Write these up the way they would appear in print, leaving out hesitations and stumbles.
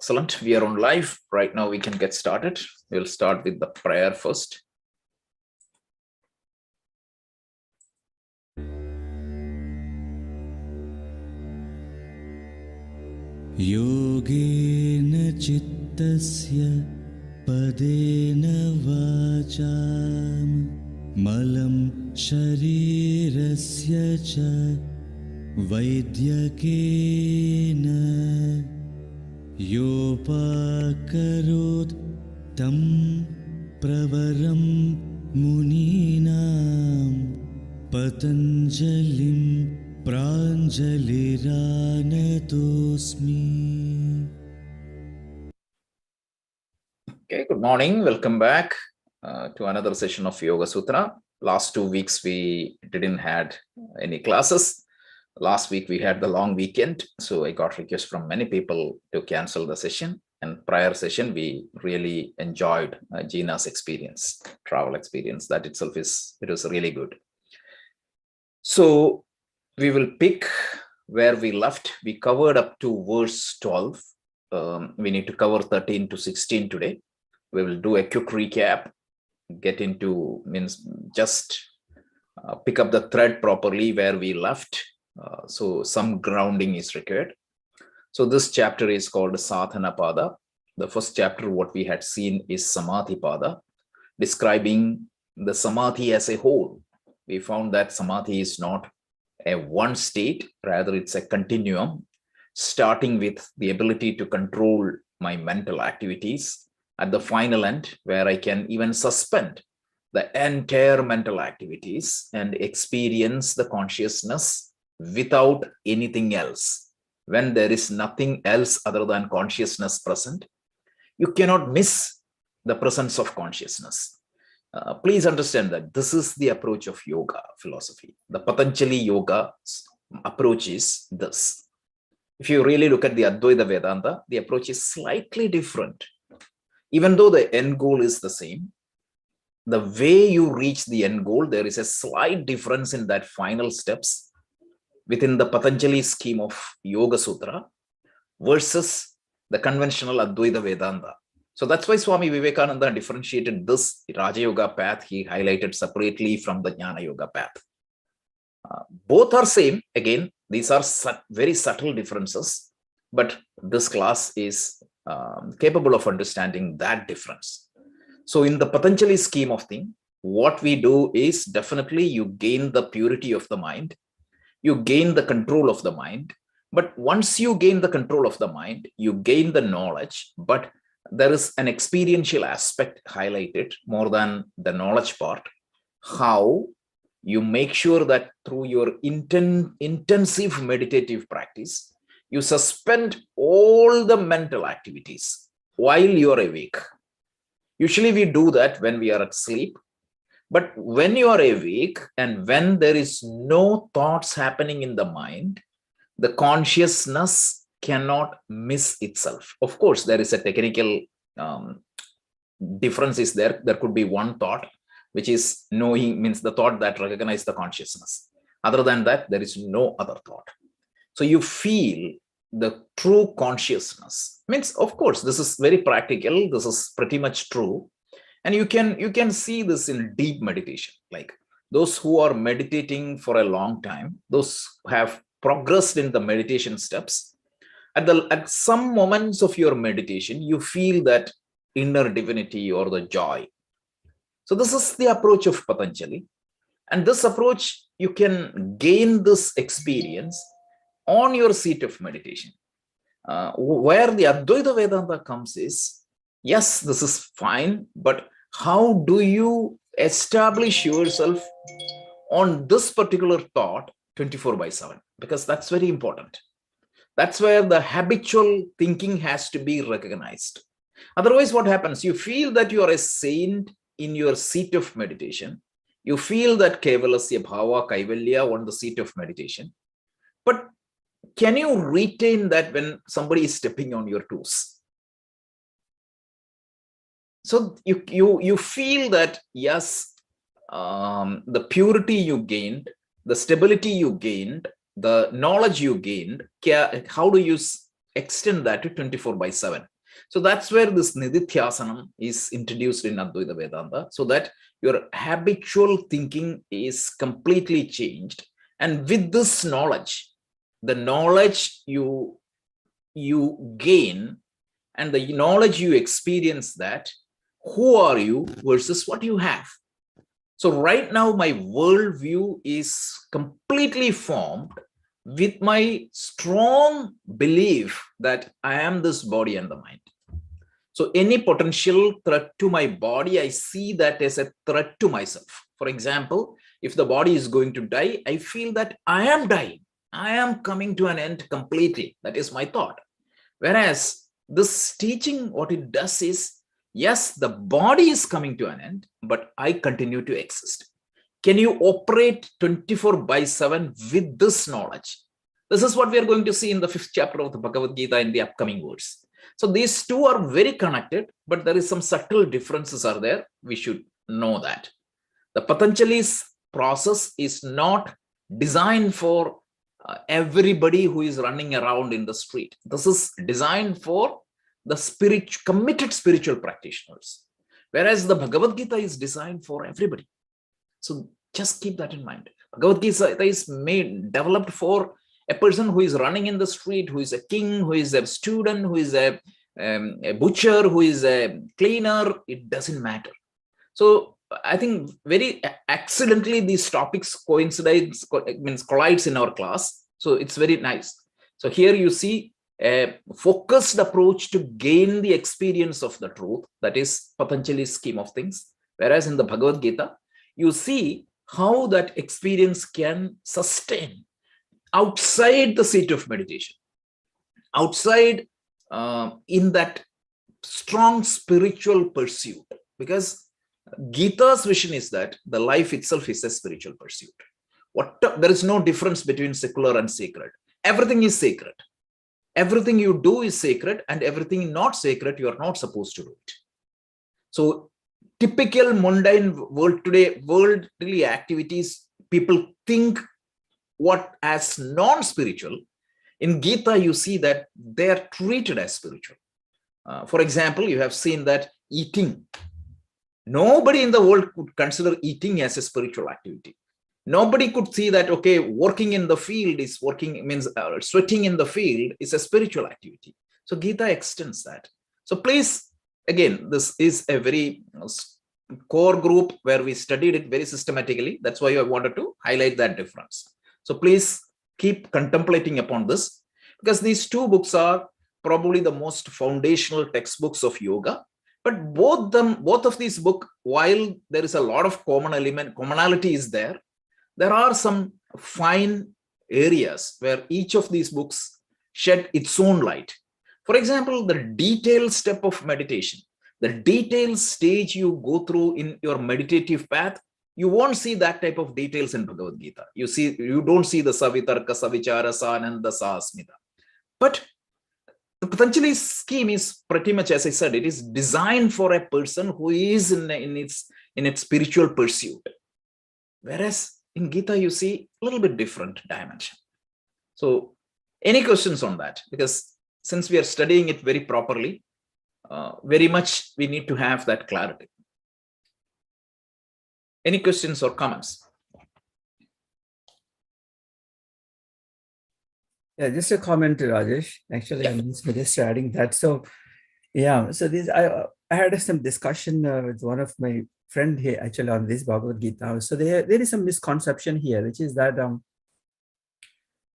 Excellent. We are on live. Right now we can get started. We'll start with the prayer first. Yogena chittasya padena vacham malam sharirasya cha vaidyakena yopakarot tam pravaram muninam patanjalim pranjaliranatosmi. Okay, good morning. Welcome back to another session of Yoga Sutra. Last 2 weeks we didn't had any classes. Last week we had the long weekend, so I got requests from many people to cancel the session. And prior session we really enjoyed Gina's experience, travel experience. That itself it was really good. So we will pick where we left. We covered up to verse 12. We need to cover 13 to 16 today. We will do a quick recap, get into, just pick up the thread properly where we left. So some grounding is required. So this chapter is called Sadhana Pada. The first chapter, what we had seen is Samadhi Pada, describing the Samadhi as a whole. We found that Samadhi is not a one state, rather it's a continuum, starting with the ability to control my mental activities at the final end, where I can even suspend the entire mental activities and experience the consciousness without anything else. When there is nothing else other than consciousness present, you cannot miss the presence of consciousness. Please understand that this is the approach of yoga philosophy. The Patanjali yoga approach is this. If you really look at the Advaita Vedanta, the approach is slightly different. Even though the end goal is the same, the way you reach the end goal, there is a slight difference in that final steps within the Patanjali scheme of Yoga Sutra versus the conventional Advaita Vedanta. So that's why Swami Vivekananda differentiated this Raja Yoga path. He highlighted separately from the Jnana Yoga path. Both are same. Again, these are very subtle differences, but this class is capable of understanding that difference. So in the Patanjali scheme of things, what we do is definitely you gain the purity of the mind, you gain the control of the mind. But once you gain the control of the mind, you gain the knowledge, but there is an experiential aspect highlighted more than the knowledge part. How you make sure that through your intensive meditative practice, you suspend all the mental activities while you are awake. Usually we do that when we are at sleep, but when you are awake and when there is no thoughts happening in the mind, the consciousness cannot miss itself. Of course, there is a technical difference is there. There could be one thought, which is knowing, means the thought that recognizes the consciousness. Other than that, there is no other thought. So you feel the true consciousness. Means, of course, this is very practical. This is pretty much true. And you can see this in deep meditation. Like those who are meditating for a long time, those who have progressed in the meditation steps, at some moments of your meditation, you feel that inner divinity or the joy. So this is the approach of Patanjali. And this approach, you can gain this experience on your seat of meditation. Where the Advaita Vedanta comes is, yes, this is fine, but how do you establish yourself on this particular thought 24/7? Because that's very important. That's where the habitual thinking has to be recognized. Otherwise, what happens? You feel that you are a saint in your seat of meditation. You feel that Kevalasya Bhava Kaivalya on the seat of meditation. But can you retain that when somebody is stepping on your toes? So you feel that, yes, the purity you gained, the stability you gained, the knowledge you gained, how do you extend that to 24/7? So that's where this Nidithyasanam is introduced in Advaita Vedanta, so that your habitual thinking is completely changed. And with this knowledge, the knowledge you gain and the knowledge you experience, that who are you versus what you have. So right now, my worldview is completely formed with my strong belief that I am this body and the mind. So any potential threat to my body, I see that as a threat to myself. For example, if the body is going to die, I feel that I am dying. I am coming to an end completely. That is my thought. Whereas this teaching, what it does is, yes, the body is coming to an end, but I continue to exist. Can you operate 24/7 with this knowledge? This is what we are going to see in the 5th chapter of the Bhagavad Gita in the upcoming words. So these two are very connected, but there is some subtle differences are there. We should know that. The Patanjali's process is not designed for everybody who is running around in the street. This is designed for the committed spiritual practitioners, whereas the Bhagavad Gita is designed for everybody. So just keep that in mind. Bhagavad Gita is developed for a person who is running in the street, who is a king, who is a student, who is a butcher, who is a cleaner. It doesn't matter. So I think very accidentally these topics collides in our class. So it's very nice. So here you see a focused approach to gain the experience of the truth. That is Patanjali's scheme of things. Whereas in the Bhagavad Gita, you see how that experience can sustain outside the seat of meditation, outside in that strong spiritual pursuit. Because Gita's vision is that the life itself is a spiritual pursuit. There is no difference between secular and sacred. Everything is sacred. Everything you do is sacred, and everything not sacred, you are not supposed to do it. So typical mundane worldly activities, people think what as non-spiritual. In Gita, you see that they are treated as spiritual. For example, you have seen that eating. Nobody in the world could consider eating as a spiritual activity. Nobody could see that, okay, working in the field is sweating in the field is a spiritual activity. So Gita extends that. So please, again, this is a very core group where we studied it very systematically. That's why I wanted to highlight that difference. So please keep contemplating upon this, because these two books are probably the most foundational textbooks of yoga. But both of these books, while there is a lot of commonality is there are some fine areas where each of these books shed its own light. For example, the detailed step of meditation, the detailed stage you go through in your meditative path, you won't see that type of details in Bhagavad Gita. You don't see the Savitarka, Savichara, Sananda, Sasmita. But the Patanjali's scheme is pretty much, as I said, it is designed for a person who is in its spiritual pursuit. Whereas in Gita, you see a little bit different dimension. So any questions on that? Because since we are studying it very properly, very much we need to have that clarity. Any questions or comments? Yeah, just a comment, Rajesh. Actually, I'm just adding that. So, yeah, so I had some discussion with one of my friend here actually on this Bhagavad Gita. So there is some misconception here, which is that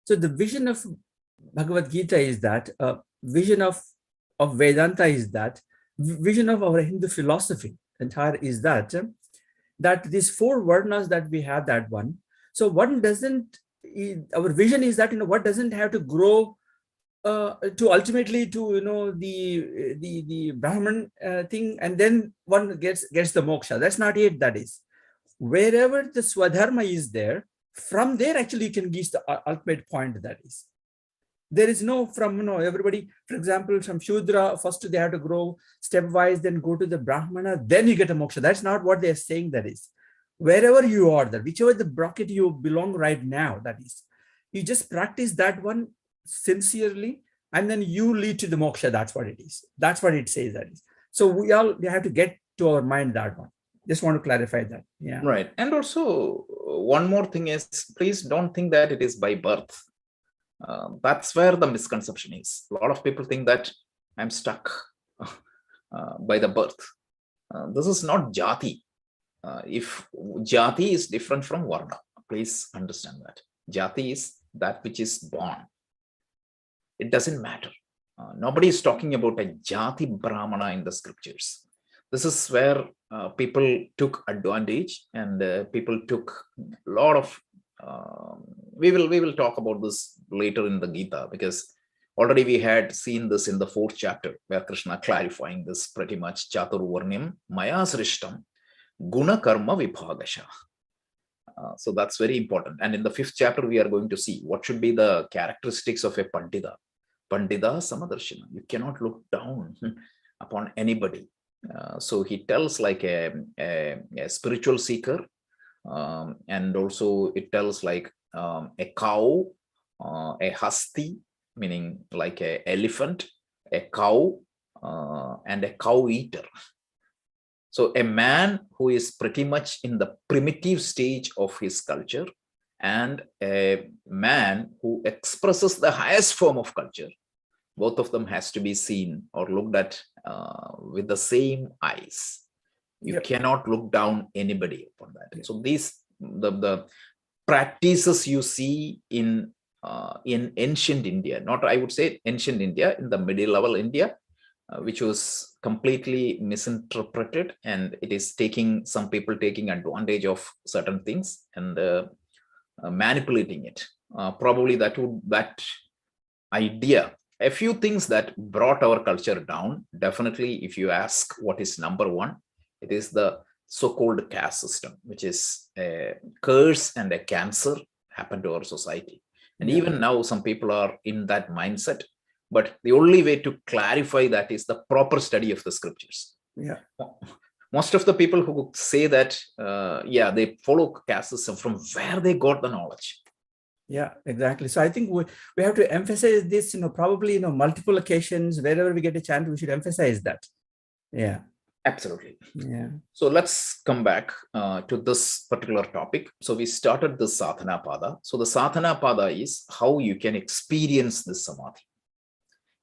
so the vision of Bhagavad Gita is that vision of Vedanta is that vision of our Hindu philosophy entire is that these four varnas that we have, that one. So one doesn't. Our vision is that what doesn't have to grow to ultimately to the Brahman thing, and then one gets the moksha. That's not it. That is wherever the Swadharma is there, from there actually you can reach the ultimate point. That is, there is no everybody, for example, from Shudra first they have to grow stepwise, then go to the Brahmana, then you get a moksha. That's not what they are saying. That is, wherever you are there, whichever the bracket you belong right now, that is, you just practice that one sincerely, and then you lead to the moksha. That's what it is. That's what it says that is. So we have to get to our mind that one. Just want to clarify that. Yeah. Right. And also, one more thing is, please don't think that it is by birth. That's where the misconception is. A lot of people think that I'm stuck by the birth. This is not jati. If jati is different from varna, please understand that. Jati is that which is born. It doesn't matter. Nobody is talking about a jati brahmana in the scriptures. This is where people took advantage, and people took a lot of. We will talk about this later in the Gita, because already we had seen this in the 4th chapter, where Krishna clarifying this pretty much. Chaturvarnyam maya srishtam guna karma vibhagasha. So that's very important. And in the 5th chapter, we are going to see what should be the characteristics of a pandita. Pandita samadarshina. You cannot look down upon anybody. So he tells like a spiritual seeker, and also it tells like a cow, a hasti, meaning like an elephant, a cow, and a cow eater. So a man who is pretty much in the primitive stage of his culture, and a man who expresses the highest form of culture, both of them has to be seen or looked at with the same eyes. You cannot look down anybody upon that. So these the practices you see in ancient India, not I would say ancient India, in the middle level India, which was completely misinterpreted, and it is some people taking advantage of certain things and manipulating it. Probably that idea, a few things that brought our culture down. Definitely, if you ask what is number one, it is the so-called caste system, which is a curse and a cancer happened to our society. And even now, some people are in that mindset. But the only way to clarify that is the proper study of the scriptures. Yeah. Most of the people who say that, they follow caste system, from where they got the knowledge. Yeah, exactly. So I think we have to emphasize this, probably, multiple occasions, wherever we get a chance, we should emphasize that. Yeah. Absolutely. Yeah. So let's come back to this particular topic. So we started the sadhana pada. So the sadhana pada is how you can experience this samadhi.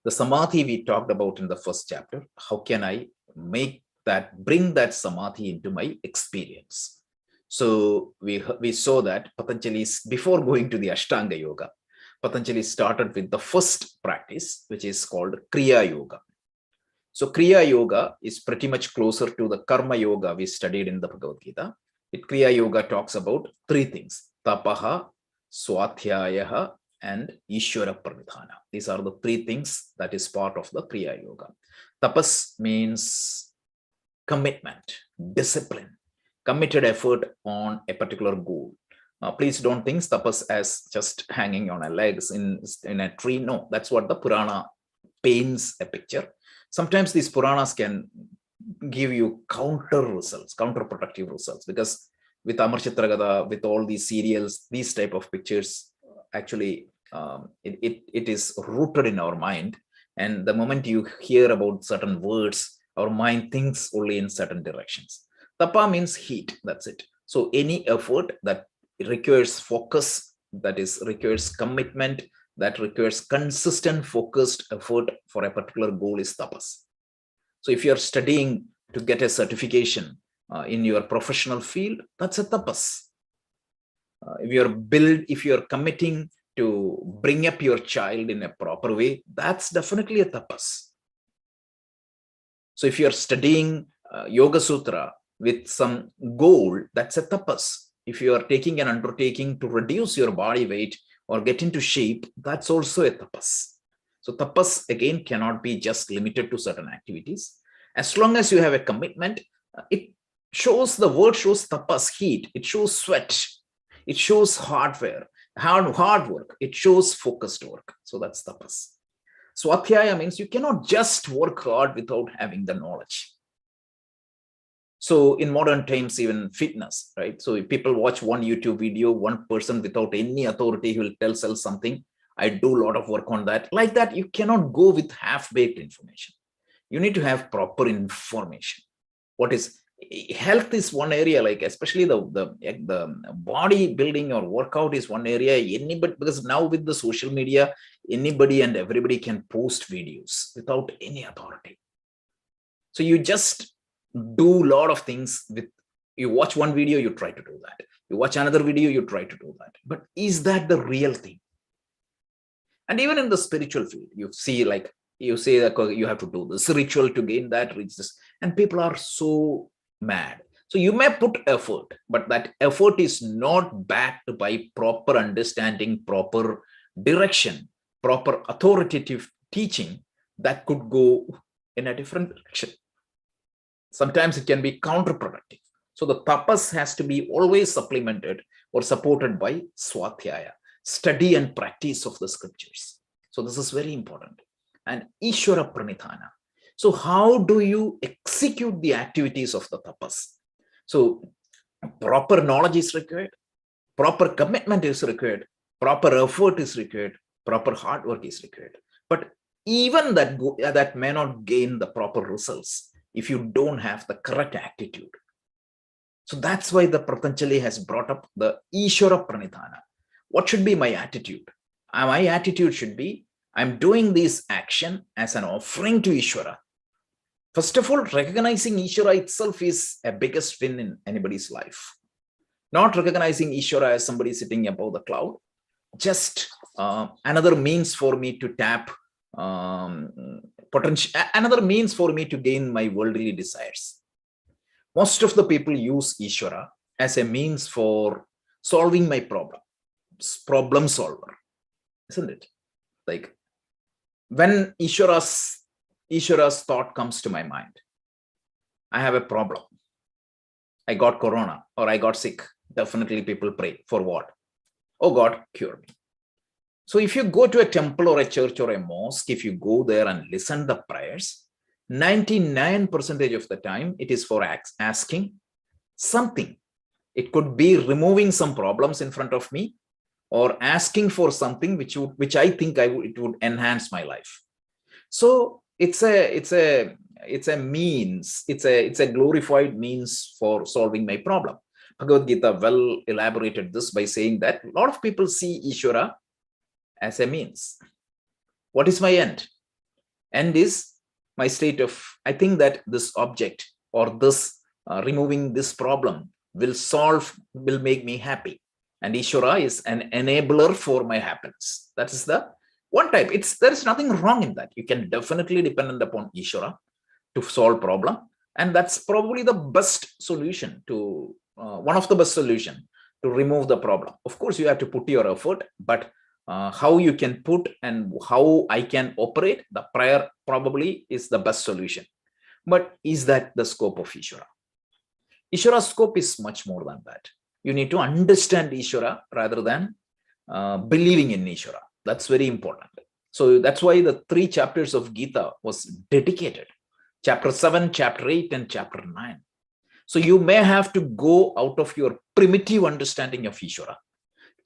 The samadhi we talked about in the 1st chapter. How can I bring that samadhi into my experience? So we saw that Patanjali, before going to the Ashtanga Yoga, Patanjali started with the first practice, which is called Kriya Yoga. So Kriya Yoga is pretty much closer to the Karma Yoga we studied in the Bhagavad Gita. Kriya Yoga talks about 3 things: Tapaha, Swadhyayaha, and Ishvara Pranidhana. These are the 3 things that is part of the Kriya Yoga. Tapas means commitment, discipline, committed effort on a particular goal. Please don't think tapas as just hanging on a legs in a tree. No, that's what the Purana paints a picture. Sometimes these Puranas can give you counterproductive results, because with Amar Chitragada, with all these serials, these type of pictures, actually, it is rooted in our mind. And the moment you hear about certain words, our mind thinks only in certain directions. Tapa means heat, that's it. So any effort that requires focus, that requires commitment, that requires consistent, focused effort for a particular goal is tapas. So if you're studying to get a certification in your professional field, that's a tapas. If you're committing to bring up your child in a proper way, that's definitely a tapas. So if you're studying Yoga Sutra with some goal, that's a tapas. If you are taking an undertaking to reduce your body weight or get into shape, that's also a tapas. So tapas, again, cannot be just limited to certain activities. As long as you have a commitment, the word shows tapas, heat, it shows sweat, it shows hard work, it shows focused work. So that's tapas. Swadhyaya means you cannot just work hard without having the knowledge. So in modern times, even fitness, right? So if people watch one YouTube video, one person without any authority, he will sell something. I do a lot of work on that. Like that, you cannot go with half-baked information. You need to have proper information. What is health is one area, like especially the body building or workout is one area. Anybody, because now with the social media, anybody and everybody can post videos without any authority. So you just do a lot of things with, you watch one video, you try to do that. You watch another video, you try to do that. But is that the real thing? And even in the spiritual field, you see, like you say that you have to do this ritual to gain that, reach this, and people are so mad. So you may put effort, but that effort is not backed by proper understanding, proper direction, proper authoritative teaching that could go in a different direction. Sometimes it can be counterproductive. So the tapas has to be always supplemented or supported by swadhyaya, study and practice of the scriptures. So this is very important. And Ishvara Pranidhana. So how do you execute the activities of the tapas? So proper knowledge is required, proper commitment is required, proper effort is required, proper hard work is required. But even that may not gain the proper results if you don't have the correct attitude. So that's why the Patanjali has brought up the Ishvara Pranidhana. What should be my attitude? My attitude should be, I'm doing this action as an offering to Ishvara. First of all, recognizing Ishvara itself is a biggest win in anybody's life. Not recognizing Ishvara as somebody sitting above the cloud, just another means for me to tap potential, another means for me to gain my worldly desires. Most of the people use Ishvara as a means for solving my problem solver, isn't it? Like when Ishvara's thought comes to my mind, I have a problem. I got corona or I got sick. Definitely people pray for what? Oh God, cure me. So if you go to a temple or a church or a mosque, if you go there and listen to the prayers, 99% of the time, it is for asking something. It could be removing some problems in front of me or asking for something which I think it would enhance my life. So it's a means, it's a glorified means for solving my problem. Bhagavad Gita well elaborated this by saying that a lot of people see Ishvara as a means. What is my end? End is my state of, I think that this object or this removing this problem will make me happy. And Ishvara is an enabler for my happiness. That is the one type. There is nothing wrong in that. You can definitely depend upon Ishvara to solve problem. And that's probably the best solution to, one of the best solution to remove the problem. Of course, you have to put your effort, but how you can put and how I can operate, the prayer probably is the best solution. But is that the scope of Ishvara? Ishvara's scope is much more than that. You need to understand Ishvara rather than believing in Ishvara. That's very important. So that's why the 3 chapters of Gita was dedicated. Chapter 7, chapter 8, and chapter 9. So you may have to go out of your primitive understanding of Ishvara,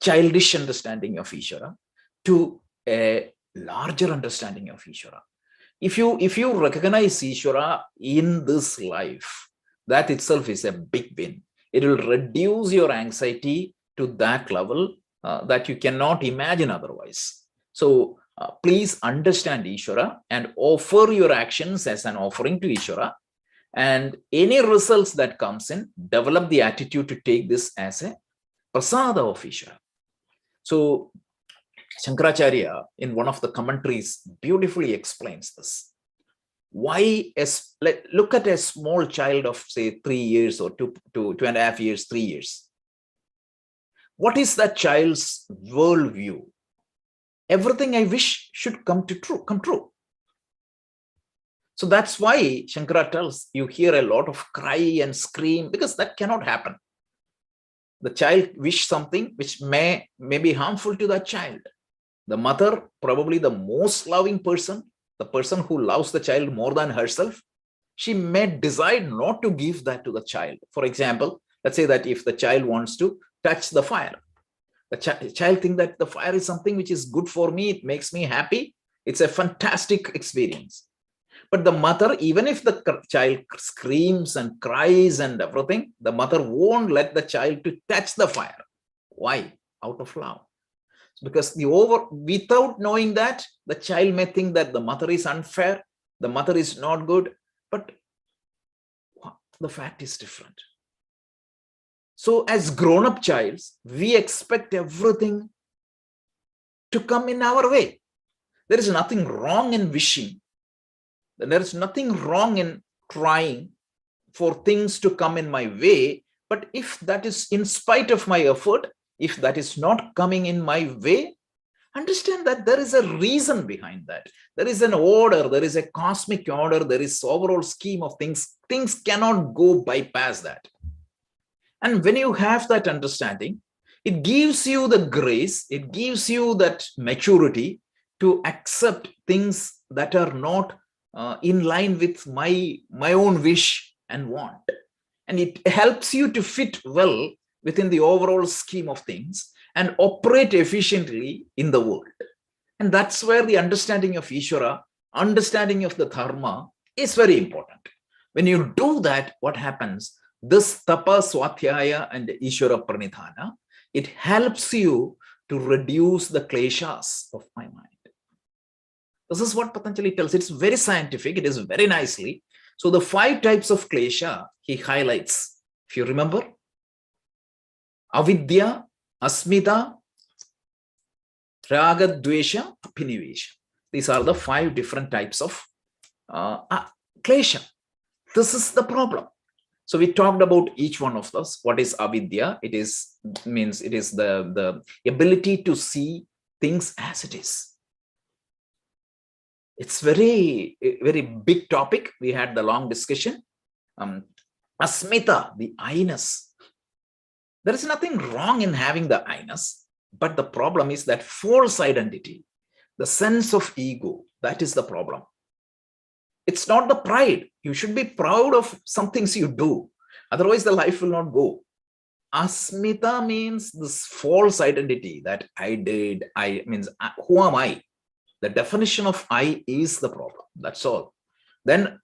childish understanding of Ishvara, to a larger understanding of Ishvara. If you recognize Ishvara in this life, that itself is a big win. It will reduce your anxiety to that level that you cannot imagine otherwise. So please understand Ishvara and offer your actions as an offering to Ishvara. And any results that comes in, develop the attitude to take this as a prasada of Ishvara. So Shankaracharya, in one of the commentaries, beautifully explains this. Why, look at a small child of say 3 years or 2.5 years, 3 years. What is that child's worldview? Everything I wish should come true. So that's why Shankara tells you hear a lot of cry and scream, because that cannot happen. The child wish something which may be harmful to that child. The mother, probably the most loving person, the person who loves the child more than herself, she may decide not to give that to the child. For example, let's say that if the child wants to touch the fire, The child thinks that the fire is something which is good for me. It makes me happy. It's a fantastic experience. But the mother, even if the child screams and cries and everything, the mother won't let the child to touch the fire. Why? Out of love. Because without knowing that, the child may think that the mother is unfair, the mother is not good, but the fact is different. So as grown-up childs, we expect everything to come in our way. There is nothing wrong in wishing. There is nothing wrong in trying for things to come in my way. But if that is in spite of my effort, if that is not coming in my way, understand that there is a reason behind that. There is an order, there is a cosmic order, there is overall scheme of things. Things cannot go bypass that. And when you have that understanding, it gives you the grace, it gives you that maturity to accept things that are not in line with my own wish and want. And it helps you to fit well within the overall scheme of things and operate efficiently in the world. And that's where the understanding of Ishvara, understanding of the Dharma is very important. When you do that, what happens? This Tapa, Swadhyaya and Ishvara Pranidhana, it helps you to reduce the kleshas of my mind. This is what Patanjali tells. It's very scientific. It is very nicely. So the 5 types of klesha he highlights. If you remember, avidya, asmita, raga, dvesha, apinivesha. These are the 5 different types of klesha. This is the problem. So we talked about each one of those. What is avidya? It is the ability to see things as it is. It's very big topic. We had the long discussion. Asmita, the I-ness. There is nothing wrong in having the I-ness, but the problem is that false identity, the sense of ego, that is the problem. It's not the pride. You should be proud of some things you do. Otherwise, the life will not go. Asmita means this false identity that I did. Who am I? The definition of I is the problem. That's all. Then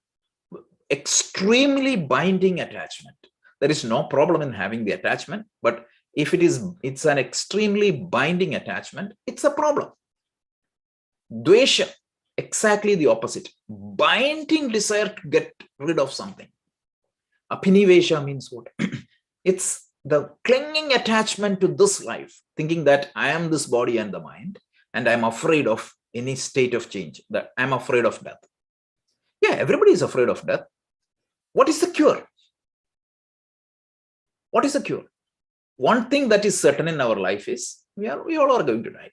extremely binding attachment. There is no problem in having the attachment, but if it's an extremely binding attachment, it's a problem. Dvesha, exactly the opposite. Binding desire to get rid of something. Apinivesha means what? It's the clinging attachment to this life, thinking that I am this body and the mind, and I'm afraid of any state of change, that I'm afraid of death. Yeah, everybody is afraid of death. What is the cure? What is the cure? One thing that is certain in our life is we all are going to die.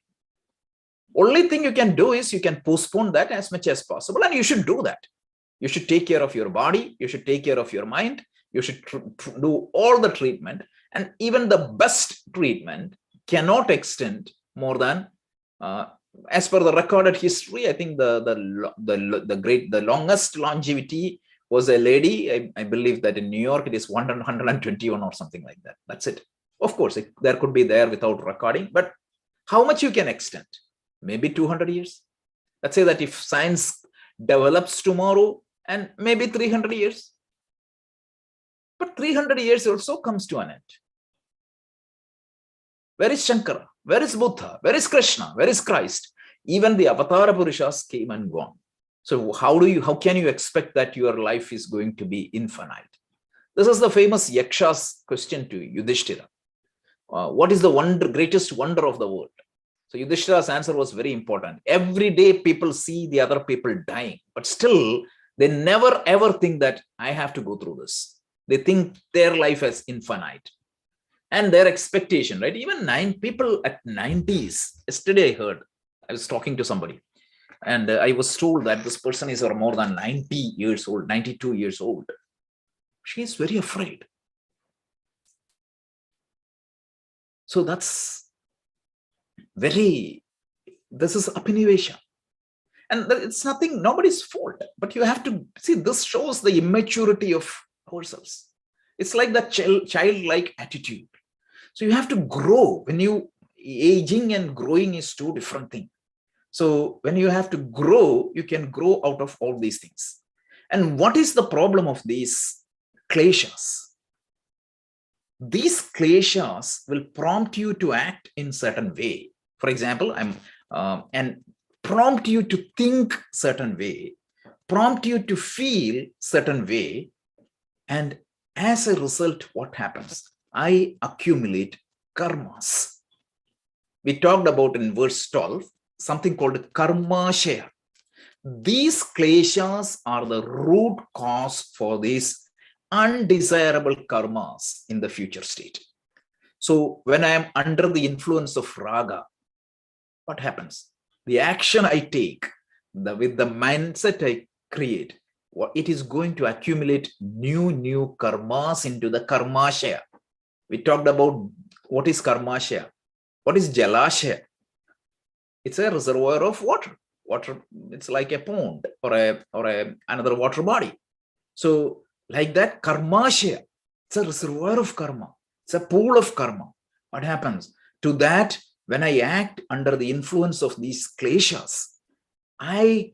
Only thing you can do is you can postpone that as much as possible, and you should do that. You should take care of your body. You should take care of your mind. You should do all the treatment, and even the best treatment cannot extend more than as per the recorded history. I think the longest longevity was a lady. I believe that in New York it is 121 or something like that. That's it. Of course, there could be there without recording, but how much you can extend? Maybe 200 years. Let's say that if science develops tomorrow, and maybe 300 years. But 300 years also comes to an end. Where is Shankara? Where is Buddha? Where is Krishna? Where is Christ? Even the Avatara Purushas came and gone. So how can you expect that your life is going to be infinite? This is the famous Yaksha's question to Yudhishthira. What is the greatest wonder of the world? So Yudhishthira's answer was very important. Every day people see the other people dying, but still they never ever think that I have to go through this. They think their life is infinite. And their expectation, right? Even people at 90s. Yesterday I was talking to somebody, and I was told that this person is more than 90 years old, 92 years old. She is very afraid. So this is Apinivesha. And it's nobody's fault, but you have to see, this shows the immaturity of ourselves. It's like that childlike attitude. So you have to grow. When you aging and growing is two different things. So when you have to grow, you can grow out of all these things. And what is the problem of these kleshas? These kleshas will prompt you to act in certain way. For example, and prompt you to think certain way, prompt you to feel certain way. And as a result, what happens? I accumulate karmas. We talked about in verse 12, something called karma share. These kleshas are the root cause for these undesirable karmas in the future state. So when I am under the influence of raga, what happens? The action I take, with the mindset I create, it is going to accumulate new karmas into the karma share. We talked about what is karma share. What is jalashaya? It's a reservoir of water. Water, it's like a pond or another water body. So like that, karma share, it's a reservoir of karma. It's a pool of karma. What happens? To that, when I act under the influence of these kleshas, I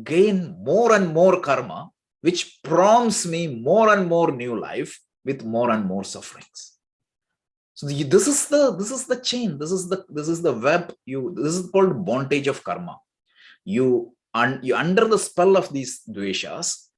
gain more and more karma, which prompts me more and more new life with more and more sufferings. So this is the chain. This is the web. This is called bondage of karma. You under the spell of these dveshas,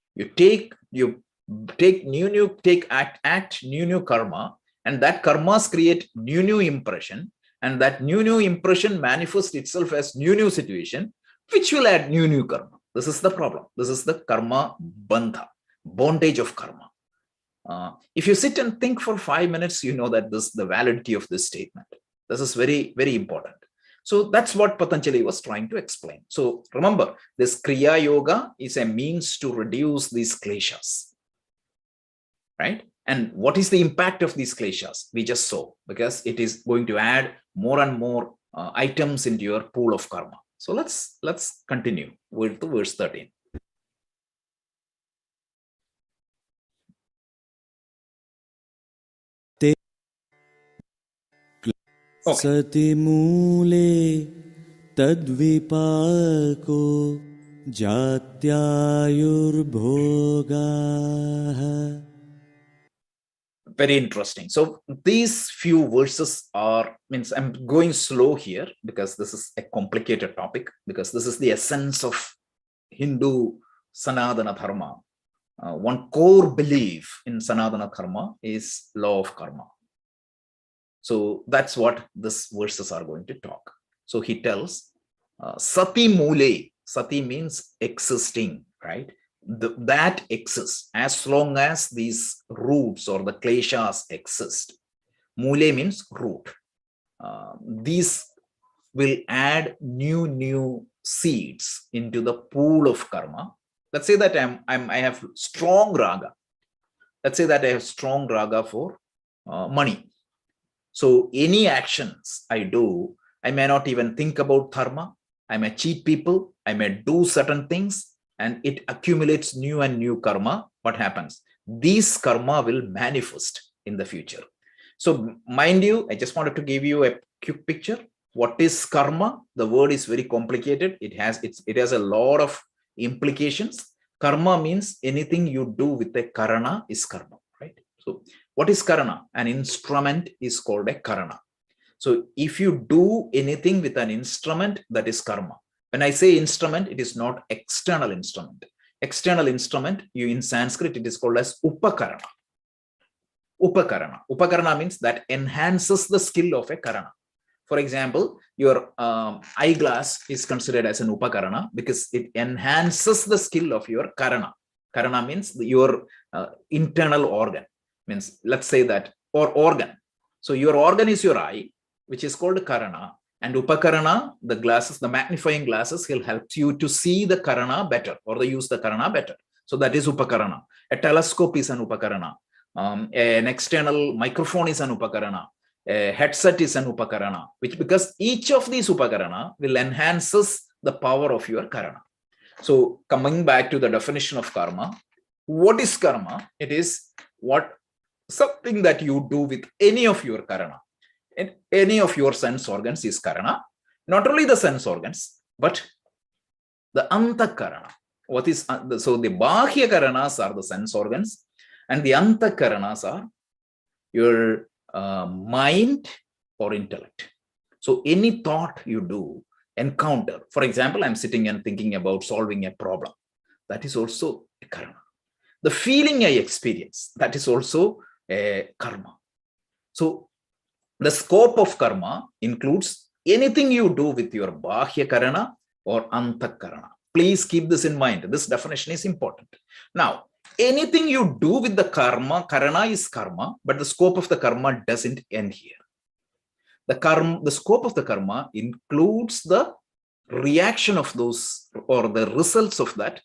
act new karma, and that karmas create new impression, and that new impression manifests itself as new situation, which will add new karma. This is the problem. This is the karma bandha, bondage of karma. If you sit and think for 5 minutes, you know that the validity of this statement. This is very, very important. So that's what Patanjali was trying to explain. So remember, this Kriya Yoga is a means to reduce these kleshas, right? And what is the impact of these kleshas? We just saw, because it is going to add more and more items into your pool of karma. So let's continue with the verse 13. Okay. Sati mule tadvipako jatyayurbhogaha. Very interesting. So these few verses I'm going slow here because this is a complicated topic, because this is the essence of Hindu Sanatana Dharma. One core belief in Sanatana Dharma is law of karma. So that's what these verses are going to talk. So he tells, Sati Mule. Sati means existing, right? That exists as long as these roots or the kleshas exist. Mule means root. These will add new seeds into the pool of karma. Let's say that I have strong raga. Let's say that I have strong raga for money. So any actions I do, I may not even think about dharma. I may cheat people. I may do certain things, and it accumulates new and new karma. What happens? These karma will manifest in the future. So mind you, I just wanted to give you a quick picture. What is karma? The word is very complicated. It has a lot of implications. Karma means anything you do with a karana is karma, right? So what is karana? An instrument is called a karana. So if you do anything with an instrument, that is karma. When I say instrument, it is not external instrument. External instrument, in Sanskrit, it is called as upakarana. Upakarana. Upakarana means that enhances the skill of a karana. For example, your eyeglass is considered as an upakarana because it enhances the skill of your karana. Karana means your internal organ. Means, let's say that, or organ. So your organ is your eye, which is called karana, and upakarana, the glasses, the magnifying glasses, will help you to see the karana better, or use the karana better. So that is upakarana. A telescope is an upakarana. An external microphone is an upakarana. A headset is an upakarana, because each of these upakarana will enhances the power of your karana. So coming back to the definition of karma, what is karma? It is something that you do with any of your karana. in any of your sense organs is karana. Not only the sense organs, but the antakarana. What is so the bahya karanas are the sense organs, and the antakaranas are your mind or intellect. So any thought you do, encounter, for example, I'm sitting and thinking about solving a problem. That is also a karma. The feeling I experience, that is also a karma. So the scope of karma includes anything you do with your bahya karana or antakarana. Please keep this in mind. This definition is important. Now, anything you do with the karana is karma, but the scope of the karma doesn't end here. The scope of the karma includes the reaction of those or the results of that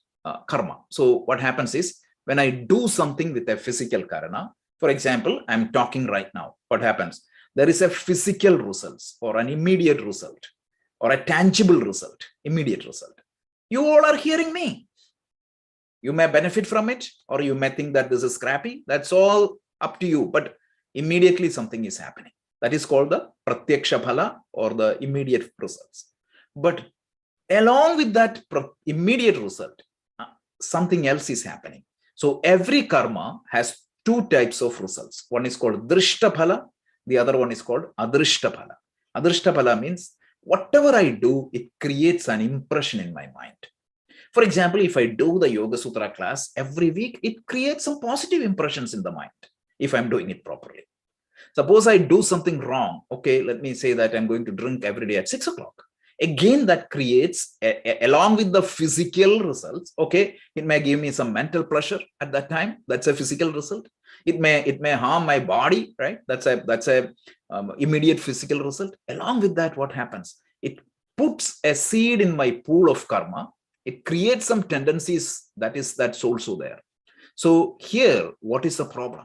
karma. So what happens is, when I do something with a physical karana, for example, I'm talking right now, what happens? There is a physical result or an immediate result or a tangible result, immediate result. You all are hearing me. You may benefit from it, or you may think that this is scrappy. That's all up to you. But immediately something is happening. That is called the pratyaksha phala, or the immediate results. But along with that immediate result, something else is happening. So every karma has two types of results. One is called drishta phala. The other one is called adrishta phala. Adrishta phala means whatever I do, it creates an impression in my mind. For example, if I do the Yoga Sutra class every week, it creates some positive impressions in the mind if I'm doing it properly. Suppose I do something wrong. Okay, let me say that I'm going to drink every day at 6 o'clock. Again, that creates, along with the physical results, okay, it may give me some mental pleasure at that time. That's a physical result. It may harm my body, right? That's a immediate physical result. Along with that, what happens? It puts a seed in my pool of karma. It creates some tendencies that's also there. So here, what is the problem?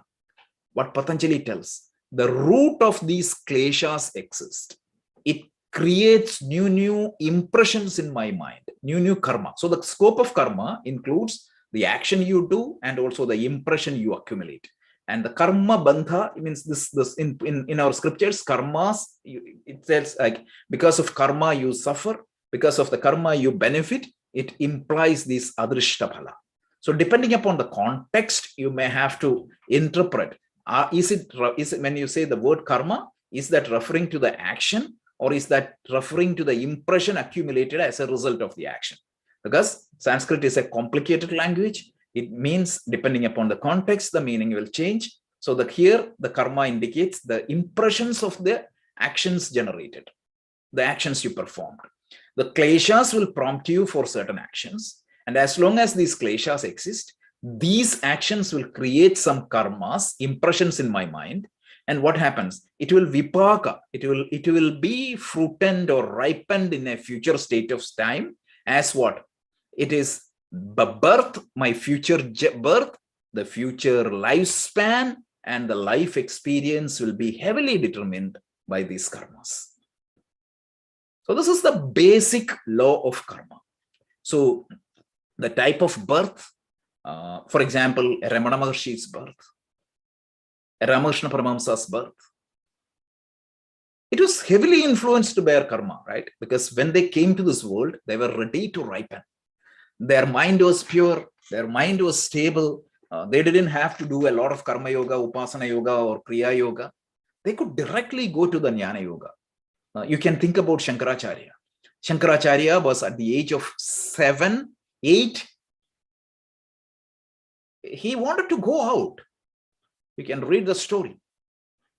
What Patanjali tells, the root of these kleshas exist. It creates new impressions in my mind, new karma. So the scope of karma includes the action you do and also the impression you accumulate. And the karma bandha means this in our scriptures, karmas, it says like, because of karma you suffer, because of the karma you benefit. It implies this adrishta phala. So depending upon the context, you may have to interpret. Is it when you say the word karma, is that referring to the action, or is that referring to the impression accumulated as a result of the action? Because Sanskrit is a complicated language. It means, depending upon the context, the meaning will change. So that here the karma indicates the impressions of the actions generated, the actions you performed. The kleshas will prompt you for certain actions. And as long as these kleshas exist, these actions will create some karmas, impressions in my mind. And what happens? It will vipaka. It will be fruited or ripened in a future state of time as what? It is the birth, my future birth, the future lifespan, and the life experience will be heavily determined by these karmas. So this is the basic law of karma. So the type of birth, for example, Ramana Maharshi's birth, Ramakrishna Paramahamsa's birth, it was heavily influenced by their karma, right? Because when they came to this world, they were ready to ripen. Their mind was pure, their mind was stable. They didn't have to do a lot of karma yoga, upasana yoga, or kriya yoga. They could directly go to the jnana yoga. You can think about Shankaracharya. Shankaracharya was at the age of 7, 8. He wanted to go out. You can read the story.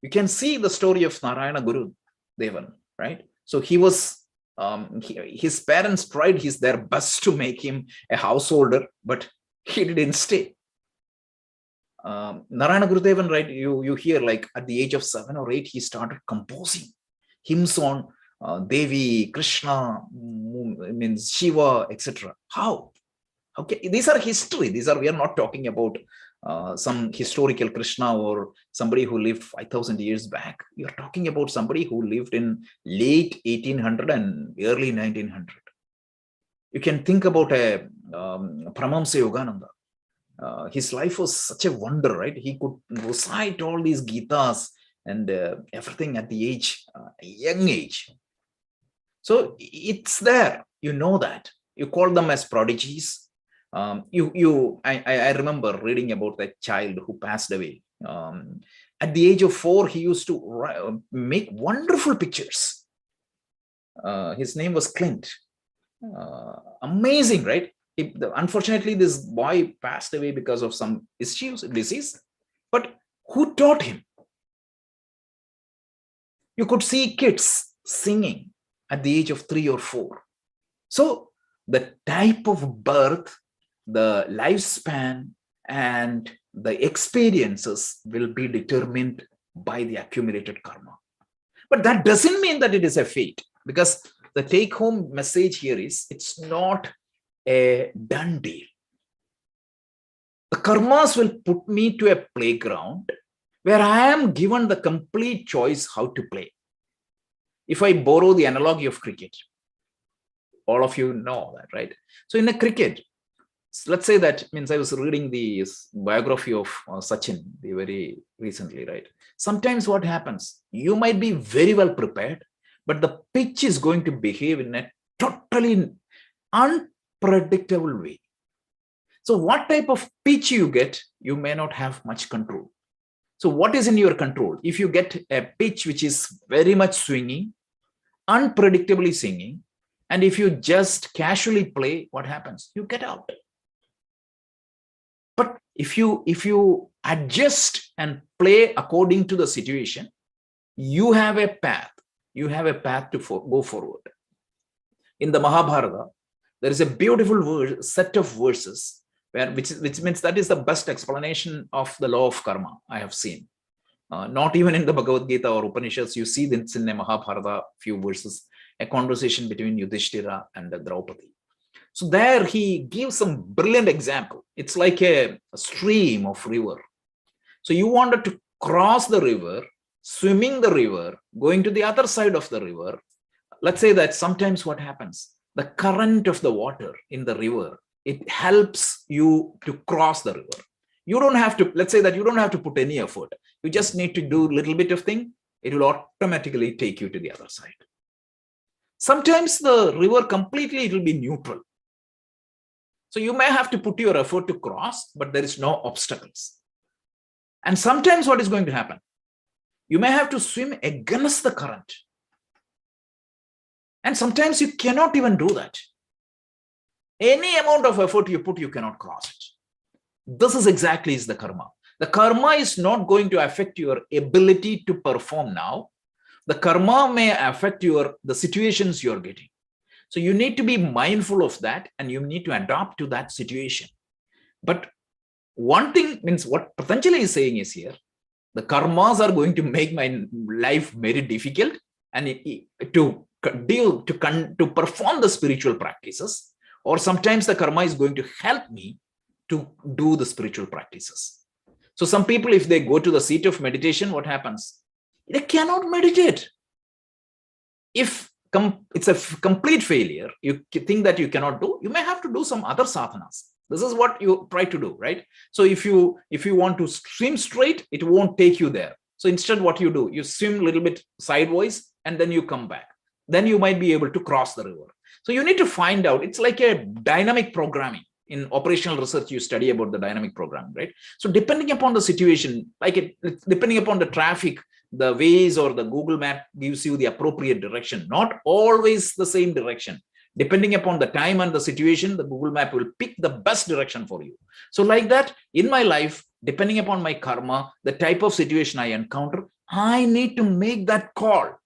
You can see the story of Narayana Guru Devan, right? So he was, his parents tried their best to make him a householder, but he didn't stay. Narayana Guru Devan, right? You hear like at the age of 7 or 8, he started composing hymns on Devi, Krishna, means Shiva, etc. How? Okay, these are history. We are not talking about some historical Krishna or somebody who lived 5,000 years back. You're talking about somebody who lived in late 1800 and early 1900. You can think about a Paramahamsa Yogananda. His life was such a wonder, right? He could recite all these Gitas and everything at the young age. So it's there, you know that. You call them as prodigies. I remember reading about that child who passed away. At the age of 4, he used to make wonderful pictures. His name was Clint. Amazing, right? Unfortunately, this boy passed away because of some disease. But who taught him? You could see kids singing at the age of 3 or 4. So the type of birth, the lifespan, and the experiences will be determined by the accumulated karma. But that doesn't mean that it is a fate, because the take-home message here is it's not a done deal. The karmas will put me to a playground where I am given the complete choice how to play. If I borrow the analogy of cricket, all of you know that, right? So in a cricket, let's say that means I was reading the biography of Sachin very recently, right? Sometimes what happens, you might be very well prepared, but the pitch is going to behave in a totally unpredictable way. So what type of pitch you get, you may not have much control. So what is in your control? If you get a pitch which is very much swinging, unpredictably singing, and if you just casually play, what happens? You get out. But if you adjust and play according to the situation, you have a path. You have a path to go forward. In the Mahabharata, there is a beautiful set of verses which means that is the best explanation of the law of karma I have seen. Not even in the Bhagavad Gita or Upanishads, you see this in the Mahabharata, few verses, a conversation between Yudhishthira and Draupadi. So there he gives some brilliant example. It's like a stream of river. So you wanted to cross the river, swimming the river, going to the other side of the river. Let's say that sometimes what happens, the current of the water in the river, it helps you to cross the river. You don't have to, let's say that you don't have to put any effort. You just need to do a little bit of thing. It will automatically take you to the other side. Sometimes the river completely, it will be neutral. So you may have to put your effort to cross, but there is no obstacles. And sometimes what is going to happen? You may have to swim against the current. And sometimes you cannot even do that. Any amount of effort you put, you cannot cross it. This is exactly the karma. The karma is not going to affect your ability to perform now. The karma may affect the situations you're getting. So you need to be mindful of that, and you need to adapt to that situation. But one thing means what Patanjali is saying is here, the karmas are going to make my life very difficult, and to perform the spiritual practices, or sometimes the karma is going to help me to do the spiritual practices. So some people, if they go to the seat of meditation, what happens? They cannot meditate. If it's a complete failure, you think that you cannot do, you may have to do some other sadhanas. This is what you try to do, right? So if you want to swim straight, it won't take you there. So instead, what you do, you swim a little bit sideways, and then you come back. Then you might be able to cross the river. So you need to find out, it's like a dynamic programming. In operational research, you study about the dynamic programming, right? So depending upon the situation, depending upon the traffic, the Waze or the Google map gives you the appropriate direction, not always the same direction. Depending upon the time and the situation, the Google map will pick the best direction for you. So like that, in my life, depending upon my karma, the type of situation I encounter, I need to make that call.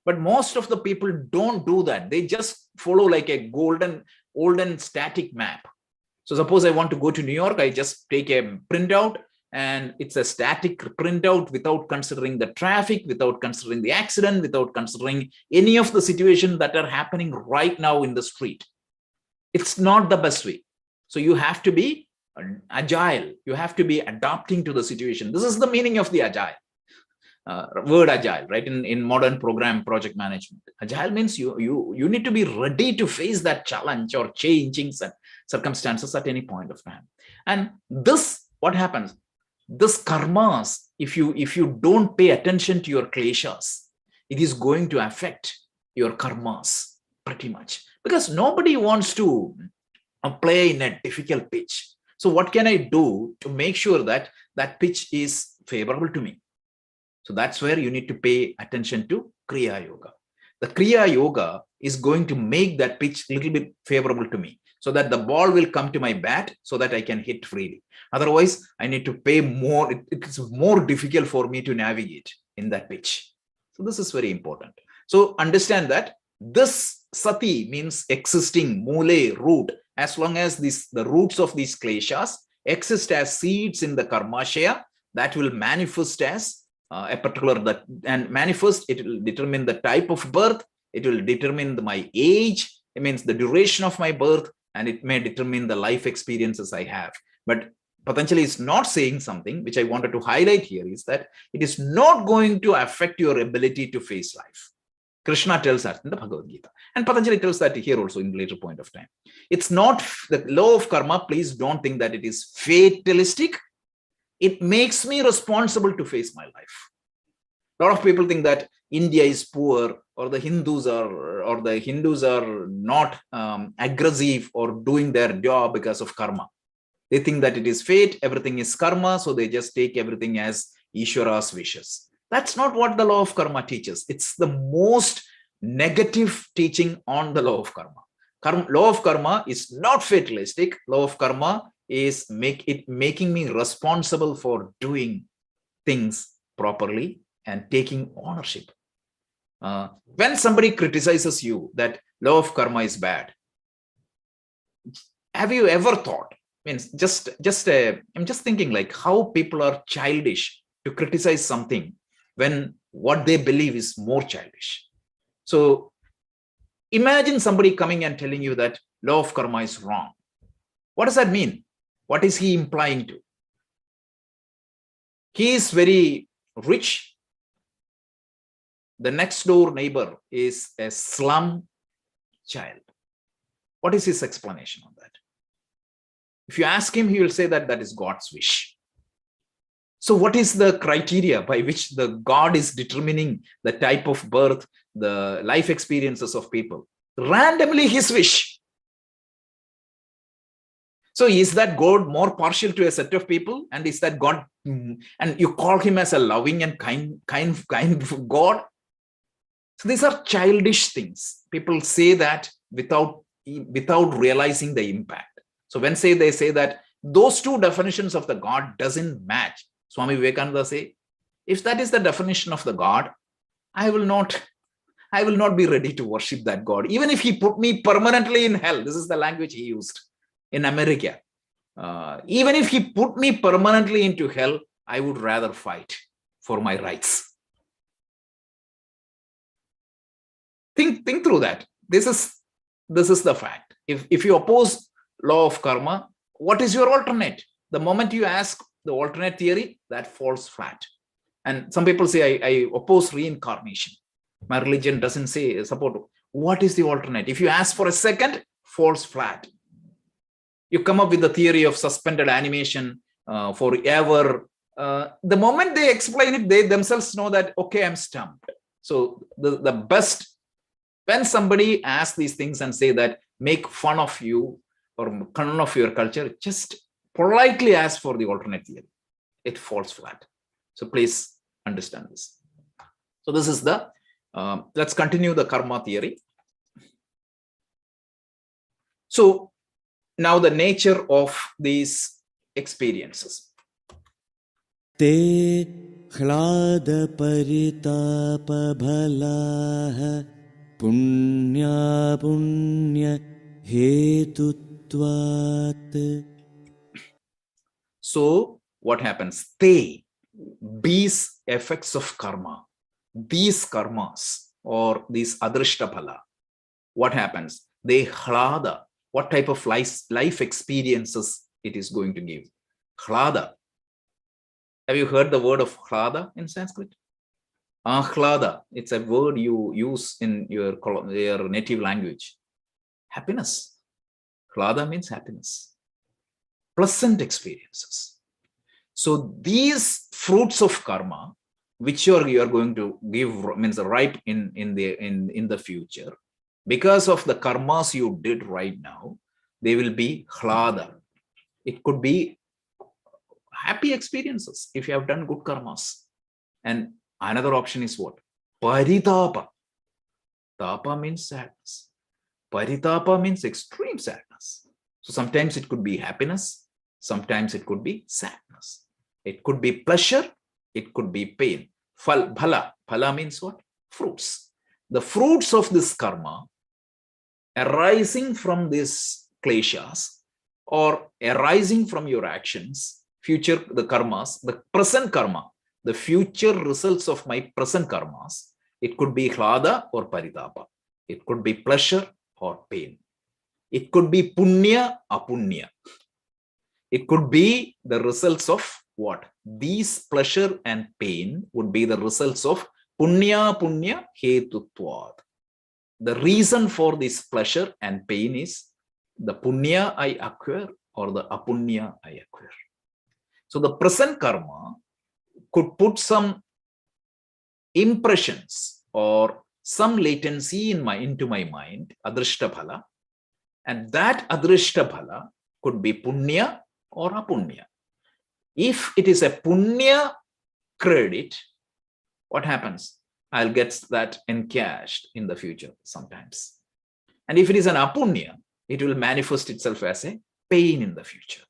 But most of the people don't do that. They just follow like a olden static map. So suppose I want to go to New York, I just take a printout, and it's a static printout without considering the traffic, without considering the accident, without considering any of the situations that are happening right now in the street. It's not the best way. So you have to be agile. You have to be adapting to the situation. This is the meaning of the agile. Word agile, right? In modern program project management, agile means you need to be ready to face that challenge or changing circumstances at any point of time. And this, what happens? this karmas, if you don't pay attention to your kleshas, it is going to affect your karmas pretty much, because nobody wants to play in a difficult pitch. So what can I do to make sure that that pitch is favorable to me? So that's where you need to pay attention to Kriya Yoga. The Kriya Yoga is going to make that pitch a little bit favorable to me, so that the ball will come to my bat so that I can hit freely. Otherwise, I need to pay more. It's more difficult for me to navigate in that pitch. So this is very important. So understand that this sati means existing, mule, root. As long as the roots of these kleshas exist as seeds in the karmashaya, that will manifest as a particular, and manifest, it will determine the type of birth, it will determine my age, it means the duration of my birth, and it may determine the life experiences I have. But Patanjali is not saying something which I wanted to highlight here, is that it is not going to affect your ability to face life. Krishna tells that in the Bhagavad Gita, and Patanjali tells that here also in later point of time. It's not the law of karma. Please don't think that it is fatalistic. It makes me responsible to face my life. A lot of people think that India is poor, or the Hindus are not aggressive or doing their job because of karma. They think that it is fate, everything is karma, so they just take everything as Ishvara's wishes. That's not what the law of karma teaches. It's the most negative teaching on the law of karma. Law of karma is not fatalistic. Law of karma is making me responsible for doing things properly and taking ownership. When somebody criticizes you that law of karma is bad, have you ever thought? Means I'm just thinking like how people are childish to criticize something when what they believe is more childish. So imagine somebody coming and telling you that law of karma is wrong. What does that mean? What is he implying to? He is very rich. The next door neighbor is a slum child. What is his explanation on that? If you ask him, he will say that that is God's wish. So what is the criteria by which the God is determining the type of birth, the life experiences of people? Randomly his wish. So is that God more partial to a set of people? And is that God, and you call him as a loving and kind God? So these are childish things. People say that without realizing the impact. So when they say that those two definitions of the God doesn't match, Swami Vivekananda say, if that is the definition of the God, I will not be ready to worship that God. Even if he put me permanently in hell, this is the language he used in America. Even if he put me permanently into hell, I would rather fight for my rights. Think through that. This is the fact. If you oppose law of karma, what is your alternate? The moment you ask the alternate theory, that falls flat. And some people say, I oppose reincarnation. My religion doesn't say support. What is the alternate? If you ask for a second, falls flat. You come up with the theory of suspended animation forever. The moment they explain it, they themselves know that, okay, I'm stumped. So the best, when somebody asks these things and say that make fun of you or fun of your culture, just politely ask for the alternate theory. It falls flat. So please understand this. So this is the, let's continue the karma theory. So now the nature of these experiences. Te hlada paritapa bhalah punya punya hetutvat. So what happens? These effects of karma, these karmas or these adrishta phala, what happens? They hlada. What type of life experiences it is going to give? Hlada. Have you heard the word of hlada in Sanskrit? Ahlada. It's a word you use in your native language. Happiness. Hlada means happiness. Pleasant experiences. So these fruits of karma, which you are going to give, means ripe in the future, because of the karmas you did right now, they will be hlada. It could be happy experiences if you have done good karmas. And another option is what? Paritapa. Tapa means sadness. Paritapa means extreme sadness. So sometimes it could be happiness, sometimes it could be sadness. It could be pleasure, it could be pain. Phala. Phala means what? Fruits. The fruits of this karma arising from these kleshas or arising from your actions, future, the karmas, the present karma, the future results of my present karmas, it could be hlada or paritapa. It could be pleasure or pain. It could be punya, apunya. It could be the results of what? These pleasure and pain would be the results of punya hetutvad. The reason for this pleasure and pain is the punya I acquire or the apunya I acquire. So the present karma could put some impressions or some latency into my mind, adrishta phala, and that adrishta phala could be punya or apunya. If it is a punya credit, what happens? I'll get that encashed in the future sometimes. And if it is an apunya, it will manifest itself as a pain in the future.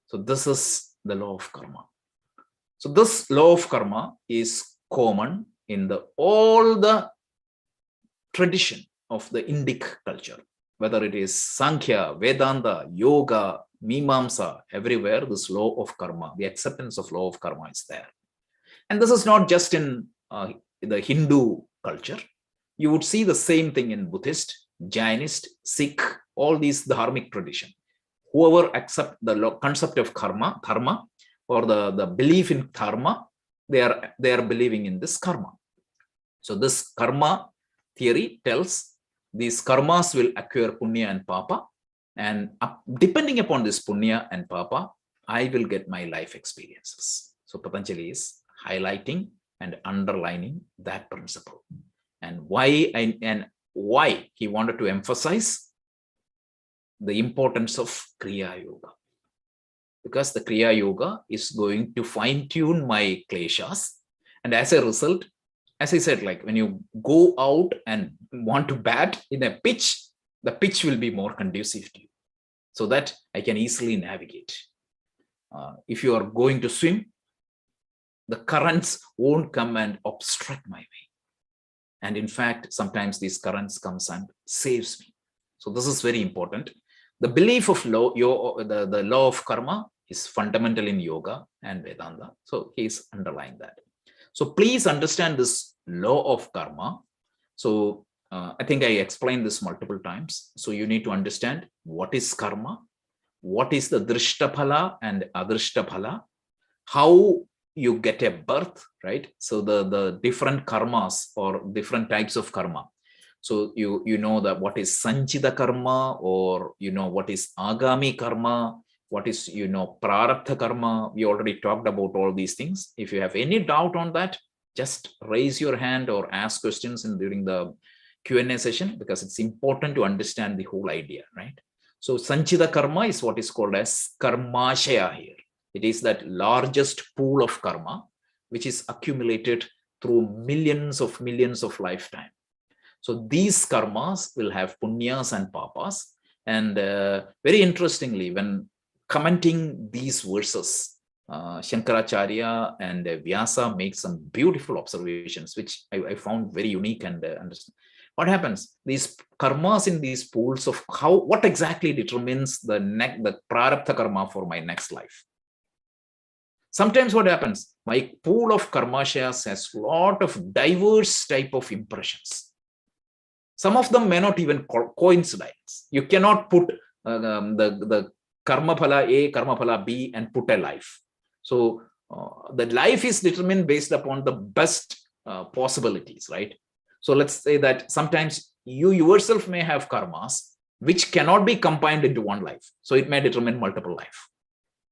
So this is the law of karma. So this law of karma is common in all the tradition of the Indic culture, whether it is Sankhya, Vedanta, Yoga, Mimamsa, everywhere this law of karma, the acceptance of law of karma is there. And this is not just in the Hindu culture. You would see the same thing in Buddhist, Jainist, Sikh, all these dharmic tradition. Whoever accept the concept of karma, dharma, or the belief in karma, they are believing in this karma. So this karma theory tells these karmas will acquire punya and papa, and depending upon this punya and papa, I will get my life experiences. So Patanjali is highlighting and underlining that principle, and why he wanted to emphasize the importance of Kriya Yoga, because the Kriya Yoga is going to fine-tune my kleshas, and as a result, as I said, like when you go out and want to bat in a pitch, the pitch will be more conducive to you, so that I can easily navigate. If you are going to swim, the currents won't come and obstruct my way. And in fact, sometimes these currents comes and saves me. So this is very important. The belief of law, the law of karma is fundamental in yoga and Vedanta. So he is underlying that. So please understand this law of karma. So I think I explained this multiple times. So you need to understand what is karma, what is the drishta phala and adrishta phala, how you get a birth, right? So the different karmas or different types of karma. So you know that what is sanchita karma, or you know what is agami karma, what is prarabdha karma. We already talked about all these things. If you have any doubt on that, just raise your hand or ask questions during the Q&A session, because it's important to understand the whole idea, right? So sanchita karma is what is called as karmashaya here. It is that largest pool of karma which is accumulated through millions of lifetimes. So these karmas will have punyas and papas. And very interestingly, when commenting these verses, Shankaracharya and Vyasa make some beautiful observations, which I found very unique and understand. What happens? These karmas in these pools of what exactly determines the prarabdha karma for my next life. Sometimes what happens? My pool of karmashayas has a lot of diverse type of impressions. Some of them may not even coincide. You cannot put the karma phala A, karma phala B and put a life. So the life is determined based upon the best possibilities, right? So let's say that sometimes you yourself may have karmas which cannot be combined into one life. So it may determine multiple life.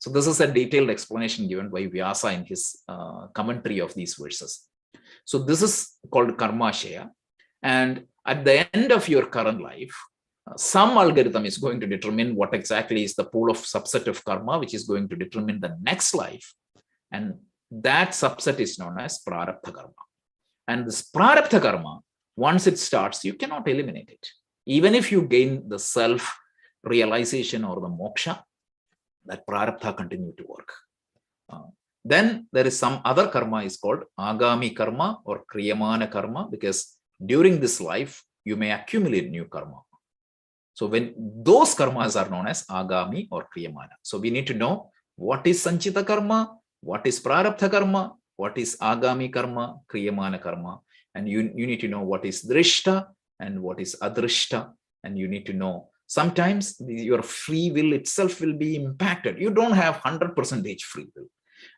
So this is a detailed explanation given by Vyasa in his commentary of these verses. So this is called karmashaya. And at the end of your current life, some algorithm is going to determine what exactly is the pool of subset of karma, which is going to determine the next life. And that subset is known as prarabdha karma. And this prarabdha karma, once it starts, you cannot eliminate it. Even if you gain the self-realization or the moksha, that prarabdha continue to work. Then there is some other karma is called agami karma or kriyamana karma, because during this life, you may accumulate new karma. So when those karmas are known as agami or kriyamana. So we need to know what is sanchita karma, what is prarabdha karma, what is agami karma, kriyamana karma. And you need to know what is drishta and what is adrishta. And you need to know sometimes your free will itself will be impacted. You don't have 100% free will.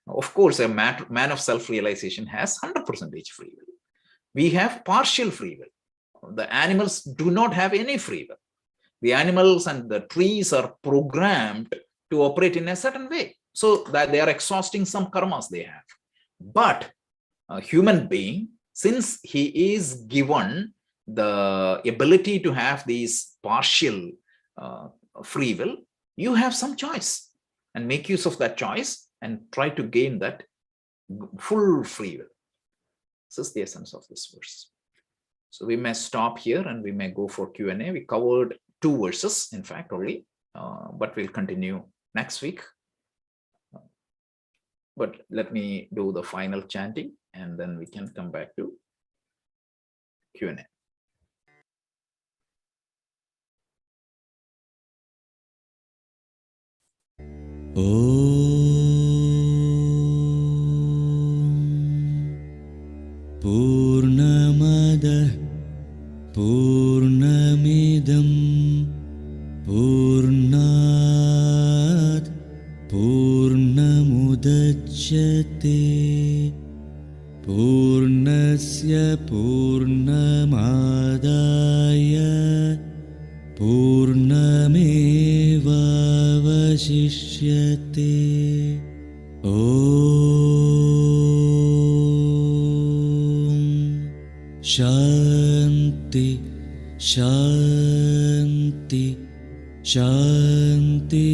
Of course, a man of self-realization has 100% free will. We have partial free will. The animals do not have any free will. The animals and the trees are programmed to operate in a certain way, so that they are exhausting some karmas they have. But a human being, since he is given the ability to have these partial free will, you have some choice, and make use of that choice and try to gain that full free will. This is the essence of this verse. So we may stop here and we may go for Q&A. We covered 2 verses, in fact, only, but we'll continue next week. But let me do the final chanting and then we can come back to Q&A. Purnamada Purnamidam Purnat Purnamudachyate Purnasya Purnamadaya Purnamevavashishyate. Shanti, Shanti, Shanti.